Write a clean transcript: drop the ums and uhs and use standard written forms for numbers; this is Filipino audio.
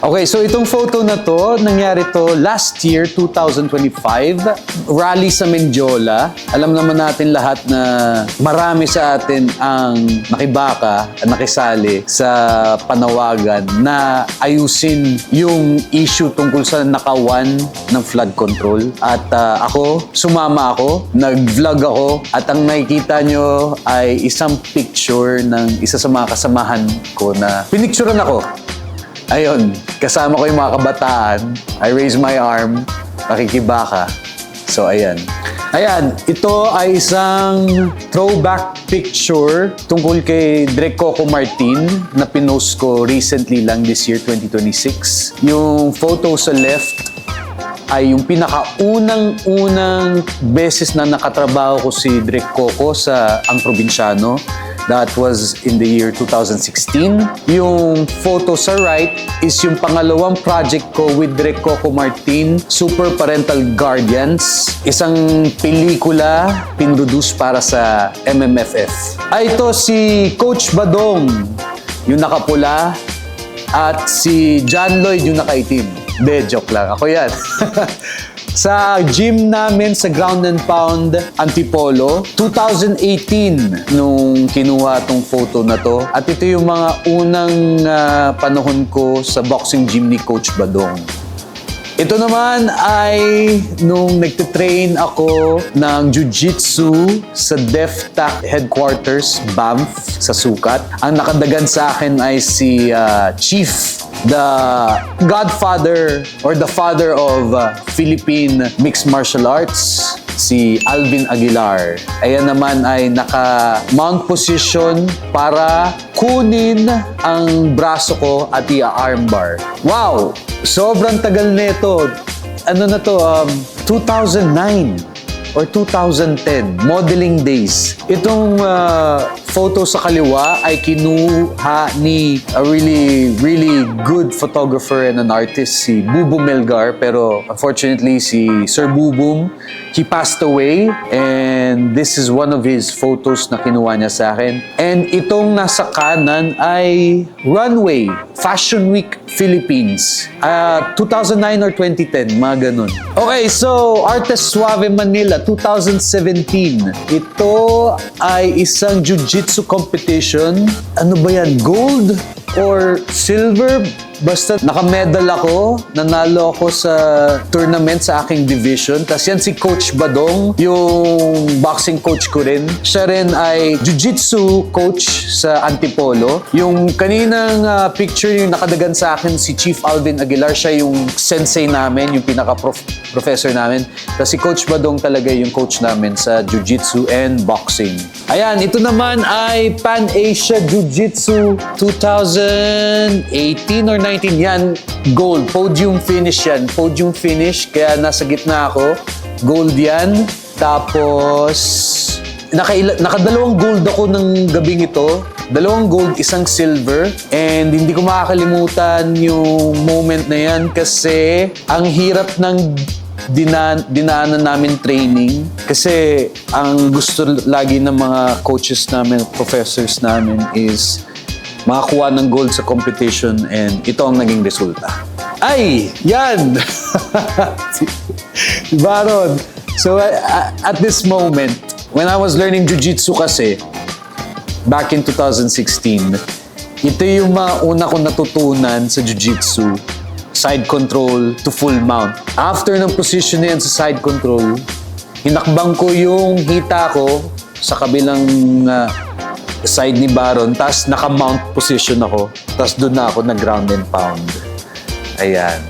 Okay, so itong photo na to, nangyari to last year, 2025, rally sa Mendiola. Alam naman natin lahat na marami sa atin ang nakibaka at nakisali sa panawagan na ayusin yung issue tungkol sa nakawan ng flood control. At ako, sumama ako, nag-vlog ako, at ang nakikita nyo ay isang picture ng isa sa mga kasamahan ko na pinicturean ako. Ayun, kasama ko yung mga kabataan. I raise my arm, nakikibaka. So, ayan. Ayan, ito ay isang throwback picture tungkol kay Direk Coco Martin na pinost ko recently lang this year, 2026. Yung photo sa left ay yung pinakaunang-unang beses na nakatrabaho ko si Direk Coco sa Ang Probinsyano. That was in the year 2016. Yung photo sa right is yung pangalawang project ko with Direk Coco Martin, Super Parental Guardians. Isang pelikula pinroduce para sa MMFF. Ito si Coach Badong, yung nakapula, at si John Lloyd, yung nakaitim. De, joke lang. Ako yan. Sa gym namin sa Ground and Pound Antipolo, 2018 nung kinuha tong photo na to. At ito yung mga unang panahon ko sa boxing gym ni Coach Badong. Ito naman ay nung nagtitrain ako ng Jiu-Jitsu sa DefTac Headquarters, Banff, sa Sukat. Ang nakadagan sa akin ay si Chief, the godfather or the father of Philippine Mixed Martial Arts, si Alvin Aguilar. Ayan naman ay naka-mount position para kunin ang braso ko at i-armbar. Wow! Sobrang tagal nito. Ano na to? 2009 or 2010, modeling days. Itong photo sa kaliwa ay kinuha ni a really good photographer and an artist, si Bubum Melgar. Pero unfortunately, si Sir Bubum, he passed away, and this is one of his photos na kinuha niya sa akin. And itong nasa kanan ay Runway, Fashion Week, Philippines. 2009 or 2010, mga ganun. Okay, so Artes Suave Manila, 2017. Ito ay isang jiu-jitsu competition. Ano ba yan? Gold or silver? Basta naka-medal ako, nanalo ako sa tournament sa aking division. Tapos yan si Coach Badong, yung boxing coach ko rin. Siya rin ay jiu-jitsu coach sa Antipolo. Yung kaninang picture yung nakadagan sa akin, si Chief Alvin Aguilar, siya yung sensei namin, yung pinaka-professor namin. Tapos si Coach Badong talaga yung coach namin sa jiu-jitsu and boxing. Ayan, ito naman ay Pan-Asia Jiu-Jitsu 2018 or 19. Yan, gold. Podium finish yan. Podium finish, kaya nasa gitna ako. Gold yan. Tapos, nakadalawang gold ako ng gabing ito. Dalawang gold, isang silver. And hindi ko makakalimutan yung moment na yan kasi ang hirap ng dinaanan namin training. Kasi ang gusto lagi ng mga coaches namin, professors namin is makakuha ng gold sa competition, and ito ang naging resulta. Ay! Yan! Baron! So, at this moment, when I was learning Jiu-Jitsu kasi, back in 2016, ito yung mga una kong natutunan sa Jiu-Jitsu, side control to full mount. After ng position na yan sa side control, hinakbang ko yung hita ko sa kabilang side ni Baron, tas naka-mount position ako, tas doon na ako nag-ground and pound. Ayan.